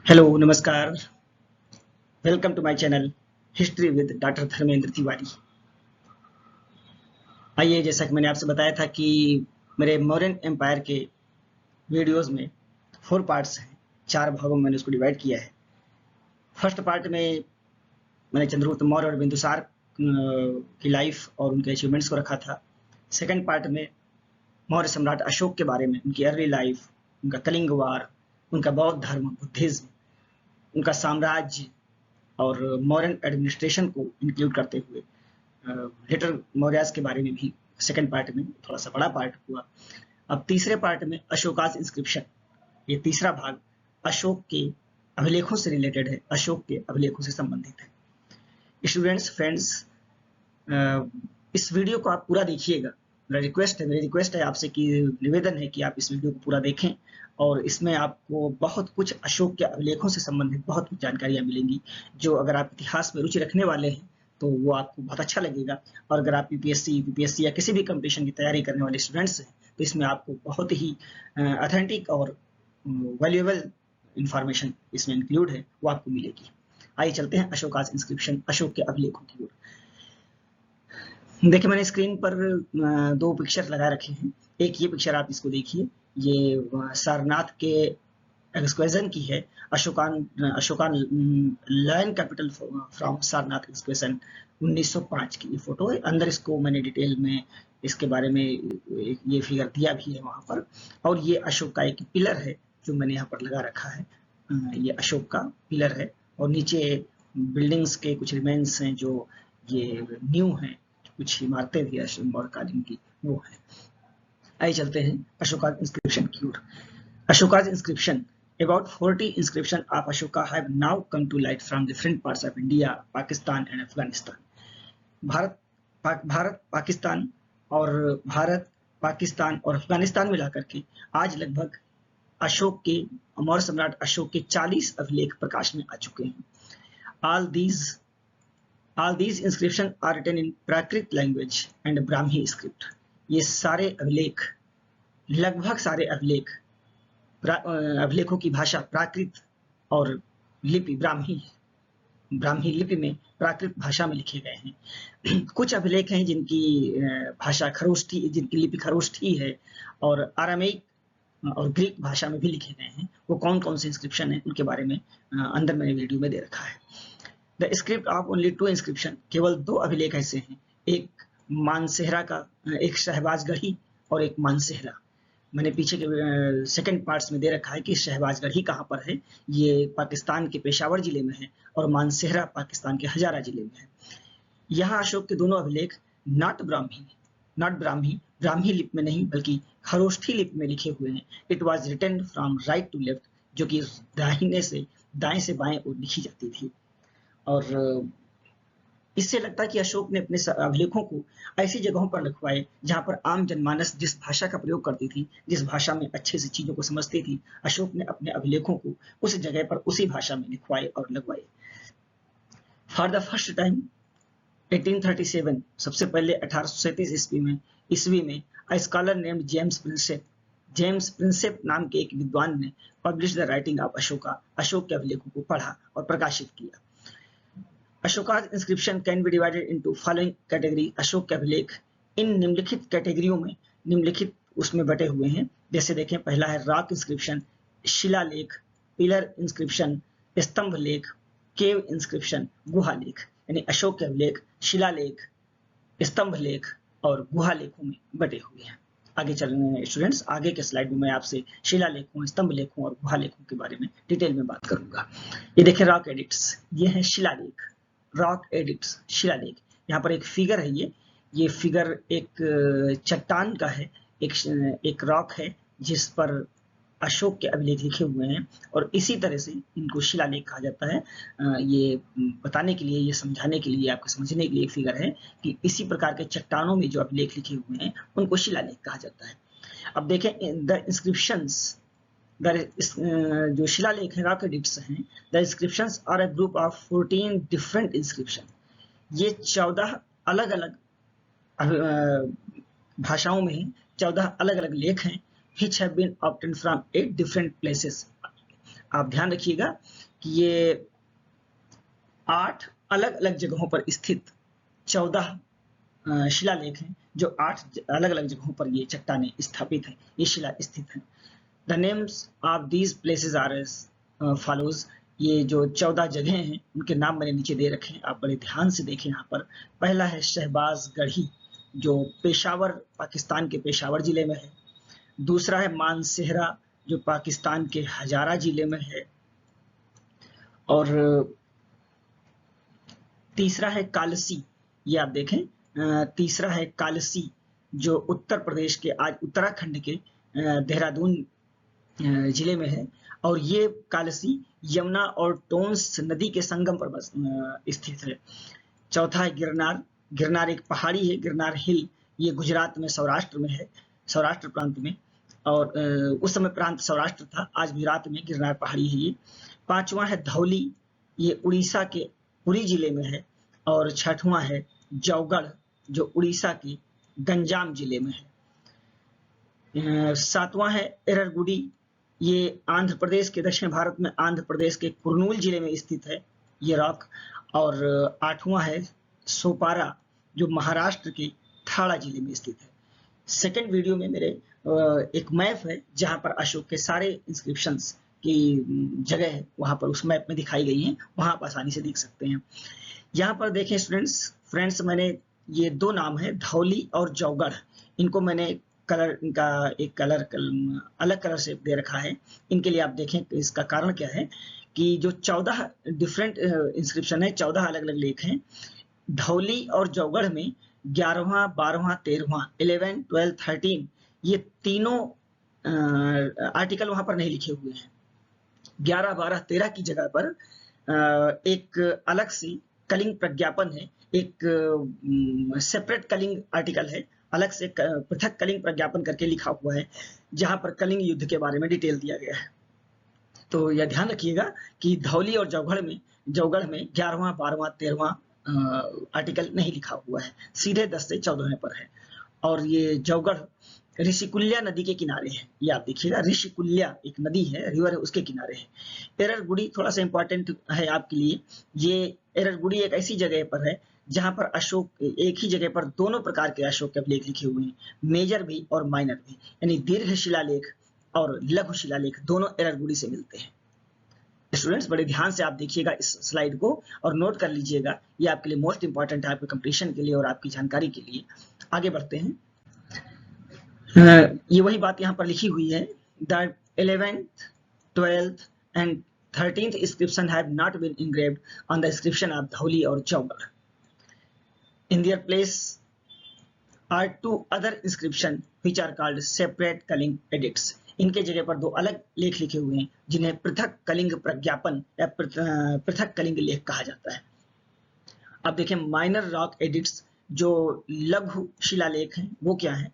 Hello नमस्कार। Welcome to my channel history with doctor Dharmendra Tiwari. आइए, जैसा कि मैंने आपसे बताया था कि मेरे मौर्यन एम्पायर के वीडियोस में 4 पार्ट्स हैं। 4 भागों में मैंने उसको डिवाइड किया है। फर्स्ट पार्ट में मैंने चंद्रगुप्त मौर्य और बिंदुसार की लाइफ और उनके अचीवमेंट्स को रखा था। सेकंड पार्ट में मौर्य सम्राट अशोक के बारे में, उनकी अर्ली लाइफ, उनका कलिंग वार, उनका बौद्ध धर्म, बुद्धिज्म, उनका साम्राज्य और मॉडर्न एडमिनिस्ट्रेशन को इंक्लूड करते हुए लेटर मौर्यास के बारे में भी सेकंड पार्ट में थोड़ा सा बड़ा पार्ट हुआ। अब तीसरे पार्ट में अशोकाज इंस्क्रिप्शन, ये तीसरा भाग अशोक के अभिलेखों से रिलेटेड है, अशोक के अभिलेखों से संबंधित है। स्टूडेंट्स, फ्रेंड्स, इस वीडियो को आप पूरा देखिएगा। मेरी रिक्वेस्ट है आपसे कि निवेदन है कि आप इस वीडियो को पूरा देखें और इसमें आपको बहुत कुछ अशोक के अभिलेखों से संबंधित बहुत कुछ जानकारियां मिलेंगी, जो अगर आप इतिहास में रुचि रखने वाले हैं तो वो आपको बहुत अच्छा लगेगा। और अगर आप यूपीएससी या किसी भी कंपटीशन की तैयारी करने वाले स्टूडेंट्स हैं तो इसमें आपको बहुत ही ऑथेंटिक और वैल्यूएबल इंफॉर्मेशन इसमें इंक्लूड है, वो आपको मिलेगी। आइए चलते हैं अशोकाज इंस्क्रिप्शन, अशोक के अभिलेखों की ओर। देखिए, मैंने स्क्रीन पर 2 पिक्चर लगा रखे हैं। एक ये पिक्चर आप इसको देखिए, ये सारनाथ के एक्सक्वेजन की है। अशोकान लैंड कैपिटल फ्रॉम सारनाथ एक्सक्वेजन 1905 की ये फोटो है। अंदर इसको मैंने डिटेल में इसके बारे में ये फिगर दिया भी है वहां पर। और ये अशोक का एक पिलर है जो मैंने यहाँ पर लगा रखा है। ये अशोक का पिलर है और नीचे बिल्डिंग्स के कुछ रिमेन्स हैं जो ये न्यू हैं, कुछ इमारतें भी अशोक कालीन की वो है। आइए चलते हैं अशोकाज इंस्क्रिप्शन की ओर। Ashoka's inscription. About 40 inscriptions of Ashoka have now come to light from different parts of India, Pakistan and Afghanistan. Bharat Pakistan और अफगानिस्तान मिला करके आज लगभग अशोक के मौर्य सम्राट अशोक के 40 अभिलेख प्रकाश में आ चुके हैं। All these inscriptions are written in Prakrit language and Brahmi script. ये सारे अभिलेख, लगभग सारे अभिलेखों की भाषा प्राकृत और लिपि ब्राह्मी लिपि में, प्राकृत भाषा में लिखे गए हैं। कुछ अभिलेख हैं जिनकी भाषा खरोष्ठी, जिनकी लिपि खरोष्ठी है और अरामीक और ग्रीक भाषा में भी लिखे गए हैं। वो कौन कौन से इंस्क्रिप्शन है उनके बारे में अंदर मैंने वीडियो में दे रखा है। The script of only 2 inscription, केवल 2 अभिलेख ऐसे हैं, एक मानसेहरा का, एक शहबाजगढ़ी और एक मानसेहरा। मैंने पीछे के सेकंड पार्ट्स में दे रखा है कि शहबाजगढ़ी कहाँ पर है। ये पाकिस्तान के पेशावर जिले में है और मानसेहरा पाकिस्तान के हजारा जिले में है। यहाँ अशोक के दोनों अभिलेख नॉट ब्राह्मी लिपि में नहीं बल्कि खरोष्ठी लिपि में लिखे हुए हैं। It was written from right to left, जो कि दाएं से बाएं और लिखी जाती थी। और इससे लगता है कि अशोक ने अपने अभिलेखों को ऐसी जगहों पर लिखवाए जहां पर आम जनमानस जिस भाषा का प्रयोग करती थी, जिस भाषा में अच्छे से चीजों को समझती थी, अशोक ने अपने अभिलेखों को उस जगह पर उसी भाषा में लिखवाए और लगवाए। फॉर द फर्स्ट टाइम 1837, सबसे पहले 1837 ईस्वी में a scholar named James Prinsep नाम के एक विद्वान ने publish the writing of Ashoka, Ashok के अभिलेखों को पढ़ा और प्रकाशित किया। Ashoka's inscription can be divided into following category. Ashok के अभिलेख इन निम्नलिखित कैटेगरियों में, निम्नलिखित उसमें बटे हुए हैं। जैसे देखें, पहला है रॉक इंस्क्रिप्शन, शिलालेख, पिलर इंस्क्रिप्शन, स्तंभ लेख, केव इंस्क्रिप्शन, गुहा लेख। यानी अशोक के अभिलेख शिलालेख, स्तंभ लेख और गुहा लेखों में बटे हुए हैं। आगे चलने स्टूडेंट्स, आगे के स्लाइड में मैं आपसे शिलालेखों, स्तंभ लेखों और गुहा लेखों के बारे में डिटेल में बात करूंगा। ये देखें रॉक एडिक्ट्स, ये है शिलालेख, रॉक एडिक्ट्स, शिलालेख। यहाँ पर एक फिगर है, ये फिगर एक चट्टान का है, एक रॉक है जिस पर अशोक के अभिलेख लिखे हुए हैं और इसी तरह से इनको शिलालेख कहा जाता है। ये बताने के लिए, ये समझाने के लिए, आपको समझने के लिए एक फिगर है कि इसी प्रकार के चट्टानों में जो अभिलेख लिखे हुए हैं उनको शिलालेख कहा जाता है। अब देखें द इंस्क्रिप्शंस, जो शिलालेख है, रॉक एडिक्ट्स हैं। The inscriptions are a group of 14 different inscription. ये 14 अलग अलग भाषाओं में 14 अलग अलग लेख हैं। which have been obtained from 8 different places, आप ध्यान रखिएगा कि ये 8 अलग अलग जगहों पर स्थित 14 शिलालेख हैं, जो 8 अलग अलग जगहों पर ये चट्टानें स्थापित हैं, ये शिला स्थित हैं। The names of these places are as follows. ये जो 14 जगह हैं उनके नाम मैंने नीचे दे रखे हैं, आप बड़े ध्यान से देखें यहाँ पर। पहला है शहबाज गढ़ी, जो पेशावर, पाकिस्तान के पेशावर जिले में है। दूसरा है मानसेहरा, जो पाकिस्तान के हजारा जिले में है। और तीसरा है कालसी, ये आप देखें, तीसरा है कालसी, जो उत्तर प्रदेश के, आज उत्तराखंड के देहरादून जिले में है। और ये कालसी यमुना और टोंस नदी के संगम पर स्थित है। चौथा है गिरनार। गिरनार एक पहाड़ी है, गिरनार हिल, ये गुजरात में, सौराष्ट्र में है, सौराष्ट्र प्रांत में। और उस समय प्रांत सौराष्ट्र था, आज गुजरात में गिरनार पहाड़ी है ये। पांचवा है धौली, ये उड़ीसा के पुरी जिले में है। और छठवां है जौगढ़, जो उड़ीसा के गंजाम जिले में है। सातवां है एररगुडी, ये आंध्र प्रदेश के, दक्षिण भारत में आंध्र प्रदेश के कुर्नूल जिले में स्थित है ये रॉक। और आठवां है सोपारा, जो महाराष्ट्र के थाड़ा जिले में स्थित है। सेकंड वीडियो में मेरे एक मैप है जहां पर अशोक के सारे इंस्क्रिप्शंस की जगह है, वहां पर उस मैप में दिखाई गई हैं, वहां आप आसानी से देख सकते हैं। यहाँ पर देखें फ्रेंड्स, मैंने ये 2 नाम है धौली और जौगढ़, इनको मैंने कलर, इनका एक कलर अलग कलर से दे रखा है। इनके लिए आप देखें इसका कारण क्या है कि जो 14 डिफरेंट इंस्क्रिप्शन है, 14 अलग अलग लेख हैं। धौली और जौगढ़ में 11वां, 12वां, 13वां, 11, 12, 13 ये तीनों आर्टिकल वहां पर नहीं लिखे हुए हैं। 11, 12, 13 की जगह पर एक अलग सी कलिंग प्रज्ञापन है, एक सेपरेट कलिंग आर्टिकल है, अलग से पृथक कलिंग प्रज्ञापन करके लिखा हुआ है, जहां पर कलिंग युद्ध के बारे में डिटेल दिया गया है। तो यह ध्यान रखिएगा कि धौली और जौगढ़ में 11वां, 12वां, 13वां आर्टिकल नहीं लिखा हुआ है, सीधे 10 से 14वें पर है। और ये जौगढ़ ऋषिकुल्या नदी के किनारे है, ये आप देखिएगा, ऋषिकुल्या एक नदी है, रिवर है, उसके किनारे है। एररगुडी थोड़ा सा इंपॉर्टेंट है आपके लिए। ये एररगुडी एक ऐसी जगह पर है जहां पर अशोक, एक ही जगह पर दोनों प्रकार के अशोक के अभिलेख लिखे हुए हैं, मेजर भी और माइनर भी, यानी दीर्घ शिलालेख और लघु शिलालेख दोनों एररगुडी से मिलते हैं। स्टूडेंट्स बड़े ध्यान से आप देखिएगा इस स्लाइड को और नोट कर लीजिएगा, ये आपके लिए मोस्ट इंपॉर्टेंट है, आपके कंपटीशन के लिए और आपकी जानकारी के लिए। आगे बढ़ते हैं। ये वही बात यहाँ पर लिखी हुई है, the 11th, 12th and 13th inscription have not been engraved on the inscription of Dhauli or Jaugarh. In their place are 2 other inscriptions which are called separate Kalinga edicts. इनके जगह पर 2 अलग लेख लिखे हुए हैं जिन्हें पृथक कलिंग प्रज्ञापन या पृथक कलिंग लेख कहा जाता है। अब देखें माइनर रॉक एडिक्ट्स, जो लघु शिलालेख हैं, वो क्या है?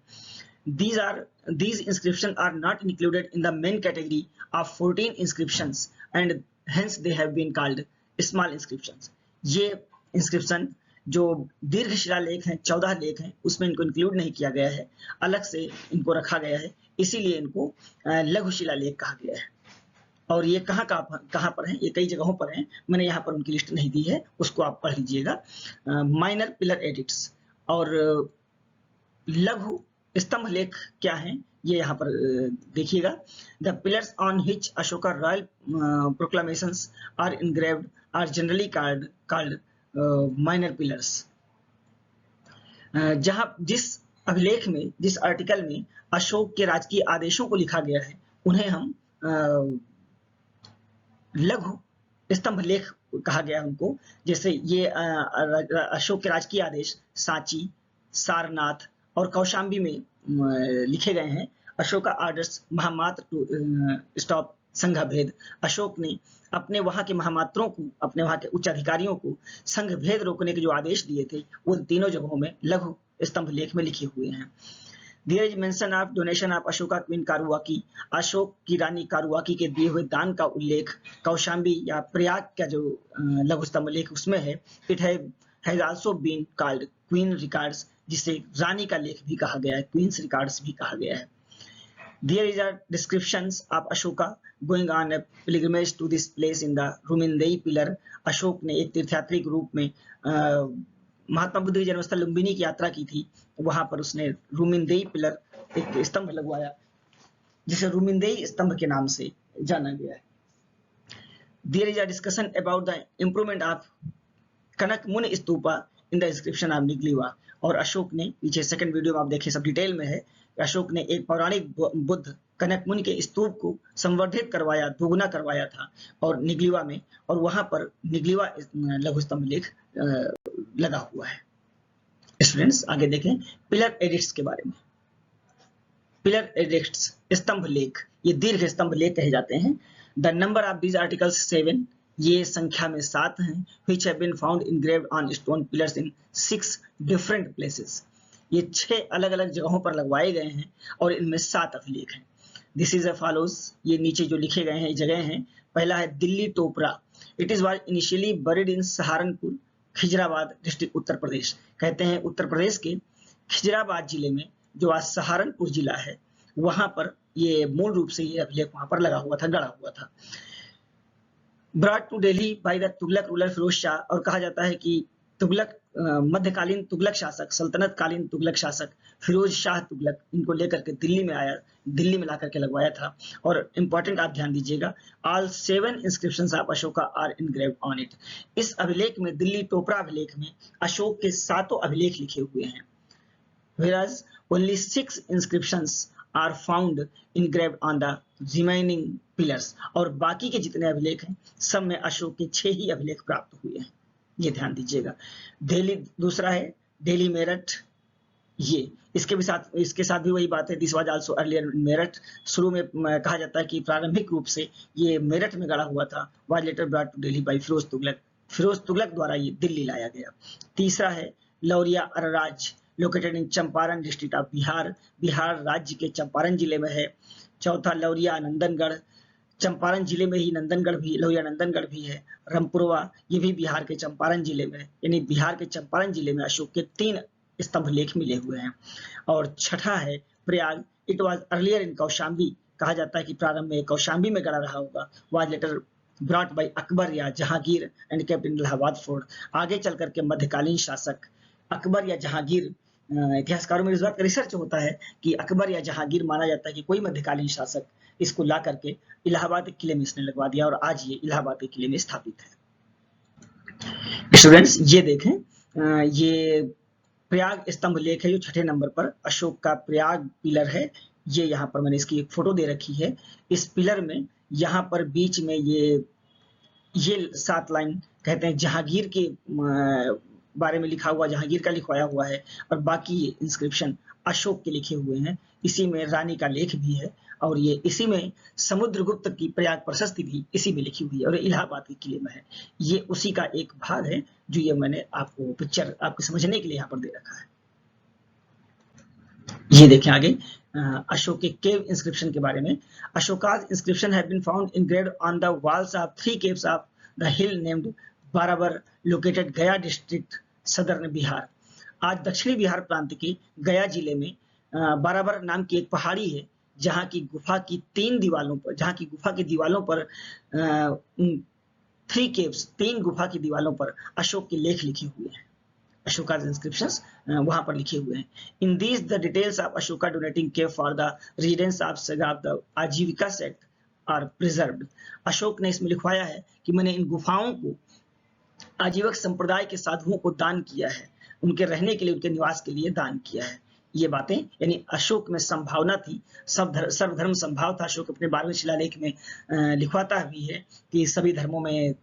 These inscriptions are not included in the main category of 14 inscriptions and hence they have been called small inscriptions. ये inscription जो दीर्घ शिलालेख हैं, 14 लेख हैं, उसमें इनको इंक्लूड नहीं किया गया है, अलग से इनको रखा गया है, इसीलिए इनको लघु शिलालेख कहा गया है। और ये कहाँ पर हैं? ये कई जगहों पर हैं, मैंने यहाँ पर उनकी लिस्ट नहीं दी है, उसको आप पढ़ लीजिएगा। माइनर पिलर एडिक्ट्स और लघु स्तंभ लेख क्या है, ये यहाँ पर देखिएगा। The pillars on which Ashoka royal proclamations are engraved are generally called minor pillars. जहां जिस अभिलेख में, जिस आर्टिकल में अशोक के राजकीय आदेशों को लिखा गया है, उन्हें हम लघु स्तंभ लेख कहा गया उनको। जैसे ये अशोक के राजकीय आदेश सांची, सारनाथ और कौशाम्बी में लिखे गए हैं। अशोका आर्डर्स महामात्र टू स्टॉप संघ भेद। अशोक ने अपने वहां के महामात्रों को, अपने वहां के उच्च अधिकारियों को संघ भेद रोकने के जो आदेश दिए थे, वो तीनों जगहों में लघु स्तंभ लेख में लिखे हुए हैं। There is mention of donation of Ashoka Queen Karuwaki. Ashok की रानी कारुवाकी के दिए हुए दान का उल्लेख कौशाम्बी या प्रयाग का जो लघु स्तंभ लेख उसमें है। It has also been called Queen Records, जिसे रानी का लेख भी कहा गया है, क्वींस रिकॉर्ड्स भी कहा गया है। There is a descriptions of Ashoka going on a pilgrimage to this place in the Rumindei pillar. Ashok ने एक तीर्थयात्री के रूप में महात्मा बुद्ध की जन्मस्थल लुम्बिनी की यात्रा की थी। वहां पर उसने रूमिंदेई पिलर एक स्तंभ लगवाया जिसे रूमिंदेई स्तंभ के नाम से जाना गया है। There is a discussion about the improvement of Kanak Muni stupa in the inscription of Nigliva. और अशोक ने, पीछे सेकंड वीडियो में आप देखें सब डिटेल में है, अशोक ने एक पौराणिक बुद्ध कनक मुनि के स्तूप को संवर्धित करवाया, दोगुना करवाया था और निग्लीवा में, और वहां पर निग्लीवा लघु स्तंभ लेख लगा हुआ है। स्टूडेंट्स आगे देखें पिलर एडिक्ट्स के बारे में। पिलर एडिक्ट्स स्तंभ लेख, ये दीर्घ स्तंभ लेख कहे जाते हैं। The number of these articles 7, ये संख्या में 7 हैं, which have been found engraved on stone pillars in 6 different places। ये 6 अलग अलग जगहों पर लगवाए गए हैं और इनमें 7 अभिलेख हैं। दिस इज अ फॉलोज, ये नीचे जो लिखे गए हैं जगह हैं। पहला है Delhi Topra, it is was initially buried in Saharanpur Khizrabad district Uttar Pradesh. कहते हैं उत्तर प्रदेश के खिजराबाद जिले में, जो आज सहारनपुर जिला है, वहां पर ये मूल रूप से ये अभिलेख वहां पर लगा हुआ था, गड़ा हुआ था। Brought to Delhi by the Tughlaq ruler Firoz Shah, और कहा जाता है कि तुगलक मध्यकालीन तुगलक शासक, सल्तनत कालीन तुगलक शासक फिरोज शाह तुगलक इनको लेकर के दिल्ली में आया, दिल्ली में ला करके लगवाया था। और इंपॉर्टेंट आप ध्यान दीजिएगा, all 7 inscriptions of Ashoka are engraved on it. इस अभिलेख में, दिल्ली टोपरा अभिलेख में अशोक के 7 अभिलेख लिखे हुए हैं। whereas only 6 inscriptions are found engraved on the remaining pillars, और बाकी के जितने अभिलेख हैं सब में अशोक के 6 ही अभिलेख प्राप्त हुए हैं, ये ध्यान दीजिएगा। दिल्ली दूसरा है, दिल्ली मेरठ, ये इसके साथ भी वही बात है। This was also earlier in Meerut. शुरू में कहा जाता है कि प्रारंभिक रूप से ये मेरठ में गड़ा हुआ था। Was later brought to Delhi by Firoz Tughlaq, Firoz Tughlaq द्वारा ये दिल्ली लाया गया। तीसरा है Lauriya Areraj, located in Champaran district of Bihar, Bihar राज्य के चंपारण जिले में है। चौथा लौरिया नंदनगढ़, चंपारण जिले में ही नंदनगढ़ भी, लौरिया नंदनगढ़ भी है। रामपुरवा, ये भी बिहार के चंपारण जिले में, यानी बिहार के चंपारण जिले में अशोक के 3 स्तंभ लेख मिले हुए हैं। और छठा है Prayag, it was earlier in Kaushambi, कहा जाता है कि प्रारंभ में कौशाम्बी में गड़ा रहा होगा। Was later brought by Akbar या Jahangir and kept in Allahabad fort. आगे चल करके मध्यकालीन शासक अकबर या जहांगीर, इतिहासकारों में इस बात का रिसर्च होता है कि अकबर या जहांगीर माना जाता है कि कोई मध्यकालीन शासक इसको ला करके इलाहाबाद के किले में इसने लगवा दिया और आज ये इलाहाबाद के किले में स्थापित है। स्टूडेंट्स ये देखें, ये प्रयाग स्तंभ लेख है जो 6ठे नंबर पर अशोक का प्रयाग पिलर है। ये यहाँ पर मैंने इसकी एक फोटो दे रखी है। इस पिलर में यहाँ पर बीच में ये 7 लाइन कहते हैं जहांगीर के बारे में लिखा हुआ, जहांगीर का लिखवाया हुआ है, और बाकी इंस्क्रिप्शन अशोक के लिखे हुए हैं। इसी में रानी का लेख भी है और ये इसी में समुद्रगुप्त की प्रयाग प्रशस्ति भी इसी में लिखी हुई है और इलाहाबाद के किले में है। ये उसी का एक भाग है जो ये मैंने आपको पिक्चर आपको समझने के लिए यहाँ पर दे रखा है। ये देखें आगे अशोक के केव इंस्क्रिप्शन के बारे में। Ashoka's inscription have been found engraved on the walls of 3 caves of the hill named Barabar, located Gaya district southern Bihar. आज दक्षिणी बिहार प्रांत के गया जिले में बाराबर नाम की एक पहाड़ी है जहाँ की गुफा की 3 दीवालों पर, जहाँ की गुफा की दीवालों पर 3 caves, 3 गुफा की दीवालों पर अशोक के लेख लिखे हुए हैं। अशोका इंस्क्रिप्शंस वहां पर लिखे हुए हैं। In these the details of Ashoka donating cave for the residence of सगाब the Ajivika sect are preserved. Ashok ने इसमें लिखवाया है कि मैंने इन गुफाओं को आजीवक संप्रदाय के साधुओं को दान किया है, उनके रहने के लिए, उनके निवास के लिए दान किया है। ये बातें यानी अशोक में संभावना थी, सर्वधर्म संभाव था। अशोक अपने 12वें शिलालेख में लिखवाता भी है कि सभी धर्मों में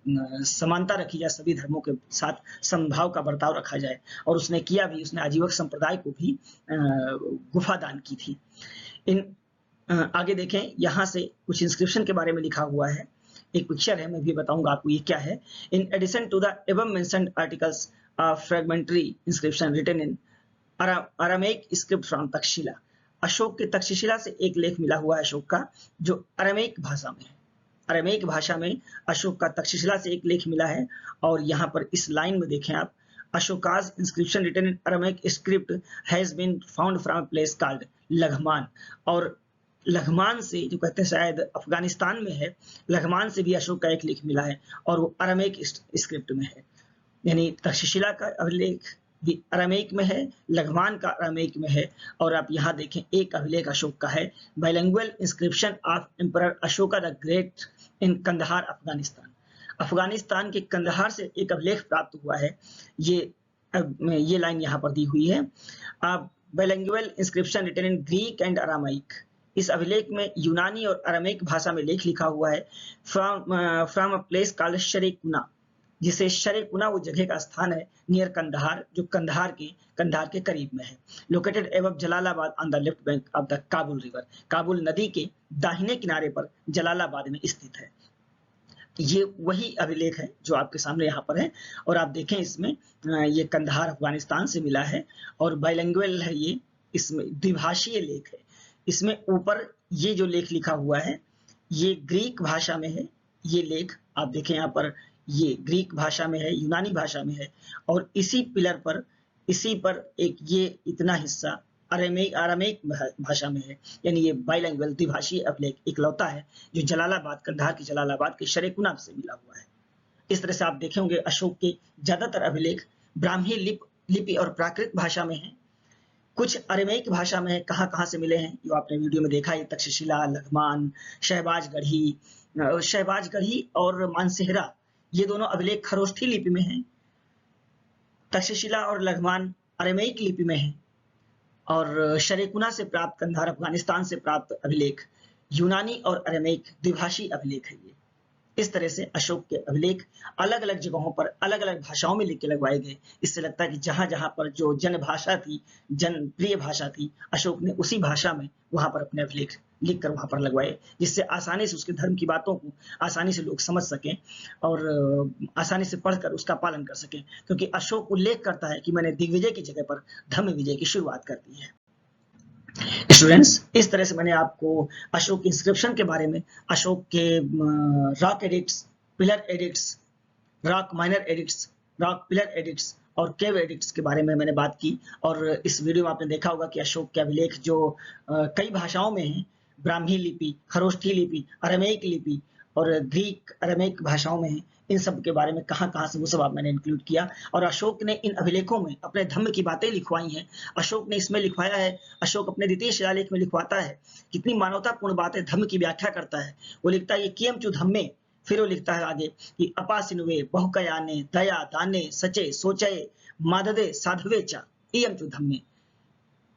समानता रखी जाए, सभी धर्मों के साथ समभाव का बर्ताव रखा जाए, और उसने किया भी। उसने आजीवक संप्रदाय को भी गुफा दान की थी। इन आगे देखें, यहाँ से कुछ इंस्क्रिप्शन के बारे में लिखा हुआ है। एक पिक्चर है, मैं भी बताऊंगा आपको ये क्या है। In addition to the above mentioned articles of fragmentary inscription written in Aramaic script from Taxila. Ashok के तक्षशिला से एक लेख मिला हुआ है अशोक का, जो अरामेक भाषा में है। अरामेक भाषा में अशोक का तक्षशिला से एक लेख मिला है। और यहाँ पर इस लाइन में देखें आप, Ashoka's inscription written in Aramaic script has been found from a place called Laghman. और लघमान से, जो कहते हैं शायद अफगानिस्तान में है, लघमान से भी अशोक का एक लेख मिला है और वो अरामीक स्क्रिप्ट में है। यानी तक्षशिला का अभिलेख भी अरामीक में है, लघमान का अरामीक में है। और आप यहाँ देखें एक अभिलेख अशोक का है, bilingual inscription of emperor Ashoka the great in Kandahar Afghanistan. Afghanistan के कंदहार से एक अभिलेख प्राप्त हुआ है। ये लाइन यहाँ पर दी हुई है, bilingual inscription written in Greek and Aramaic. इस अभिलेख में यूनानी और अरामीक भाषा में लेख लिखा हुआ है, फ्रॉम अ प्लेस कॉल्ड शरीकुना, जिसे शरीकुना वो जगह का स्थान है नियर कंदहार, जो कंदहार के करीब में है। Located above Jalalabad on the left bank of the Kabul river, Kabul नदी के दाहिने किनारे पर जलालाबाद में स्थित है। ये वही अभिलेख है जो आपके सामने यहाँ पर है। और आप देखें इसमें ये कंदहार अफगानिस्तान से मिला है और बाइलिंगुअल है, ये इसमें द्विभाषीय लेख है। इसमें ऊपर ये जो लेख लिखा हुआ है ये ग्रीक भाषा में है। ये लेख आप देखें यहाँ पर, ये ग्रीक भाषा में है, यूनानी भाषा में है। और इसी पिलर पर, इसी पर एक ये इतना हिस्सा अरामीक भाषा में है। यानी ये बाइलिंगुअल द्विभाषीय अभिलेख इकलौता है जो जलालाबाद, कंधार की जलालाबाद के शरीकुना से मिला हुआ है। इस तरह से आप देखे होंगे अशोक के ज्यादातर अभिलेख ब्राह्मी लिपि और प्राकृत भाषा में है, कुछ अरामीक भाषा में है। कहाँ से मिले हैं जो आपने वीडियो में देखा है, तक्षशिला, लघमान, शहबाजगढ़ी और मानसेहरा, ये दोनों अभिलेख खरोष्ठी लिपि में हैं। तक्षशिला और लघमान अरामीक लिपि में है और शरीकुना से प्राप्त, कंधार अफगानिस्तान से प्राप्त अभिलेख यूनानी और अरामीक द्विभाषी अभिलेख है। ये इस तरह से अशोक के अभिलेख अलग अलग जगहों पर अलग अलग भाषाओं में लिख के लगवाए गए। इससे लगता है कि जहां जहां पर जो जनभाषा थी, जनप्रिय भाषा थी, अशोक ने उसी भाषा में वहां पर अपने अभिलेख लिख कर वहां पर लगवाए, जिससे आसानी से उसके धर्म की बातों को आसानी से लोग समझ सकें और आसानी से पढ़कर उसका पालन कर सकें। क्योंकि अशोक उल्लेख करता है कि मैंने दिग्विजय की जगह पर धर्म विजय की शुरुआत कर दी है। स्टूडेंट्स, इस तरह से मैंने आपको अशोक इंस्क्रिप्शन के बारे में, अशोक के rock addicts, pillar addicts, rock minor addicts, rock pillar addicts और केव एडिक्ट्स के बारे में मैंने बात की। और इस वीडियो में आपने देखा होगा कि अशोक के अभिलेख जो कई भाषाओं में हैं, ब्राह्मी लिपि, खरोष्ठी लिपि, अरामीक लिपि और ग्रीक अरामीक भाषाओं में हैं, इन सब के बारे में कहाँ से वो सब मैंने इंक्लूड किया। और अशोक ने इन अभिलेखों में अपने धम्म की बातें लिखवाई हैं। अशोक ने इसमें लिखवाया है, अशोक अपने द्वितीय शिलालेख में लिखवाता है कितनी मानवतापूर्ण बातें धम्म की व्याख्या करता है। वो लिखता है ये कियम चु धम्मे, फिर वो लिखता है आगे कि अपासिनुवे बहुकयाने दया दाने सचे सोचे माददे साधवे चा इयम चु धम्मे,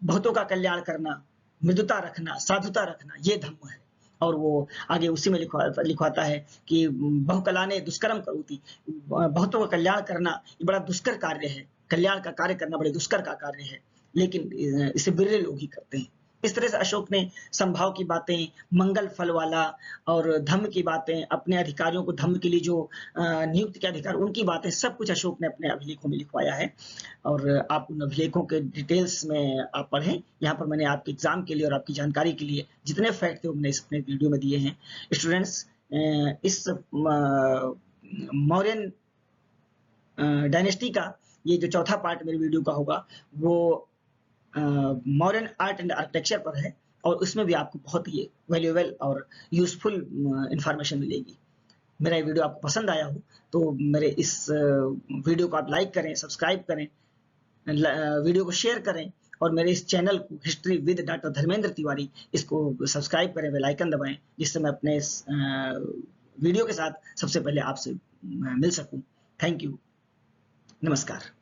बहुतों का कल्याण करना, मृदुता रखना, साधुता रखना, ये धम्म है। और वो आगे उसी में लिखवाता है कि बहुकलाने दुष्कर्म करोति, बहुतों का कल्याण करना ये बड़ा दुष्कर कार्य है, कल्याण का कार्य करना बड़े दुष्कर का कार्य है, लेकिन इसे बिरले लोग ही करते हैं। इस तरह से अशोक ने संभाव की बातें, मंगल फल वाला और धम्म की बातें, अपने अधिकारियों को धम्म के लिए जो नियुक्त के अधिकार, उनकी बातें, सब कुछ अशोक ने अपने अभिलेखों में लिखवाया है। और आप उन अभिलेखों के डिटेल्स में आप पढ़ें। यहाँ पर मैंने आपके एग्जाम के लिए और आपकी जानकारी के लिए जितने फैक्ट थे मैंने इस अपने वीडियो में दिए हैं। स्टूडेंट्स, इस मौर्यन डायनेस्टी का ये जो चौथा पार्ट मेरे वीडियो का होगा वो मॉडर्न आर्ट एंड आर्किटेक्चर पर है और उसमें भी आपको बहुत ही वैल्यूएबल और यूजफुल इंफॉर्मेशन मिलेगी। मेरा ये वीडियो आपको पसंद आया हो तो मेरे इस वीडियो को आप लाइक करें, सब्सक्राइब करें, वीडियो को शेयर करें और मेरे इस चैनल को history with doctor Dharmendra Tiwari इसको सब्सक्राइब करें, बेल आइकन दबाएं, जिससे मैं अपने इस वीडियो के साथ सबसे पहले आपसे मिल सकूं। थैंक यू, नमस्कार।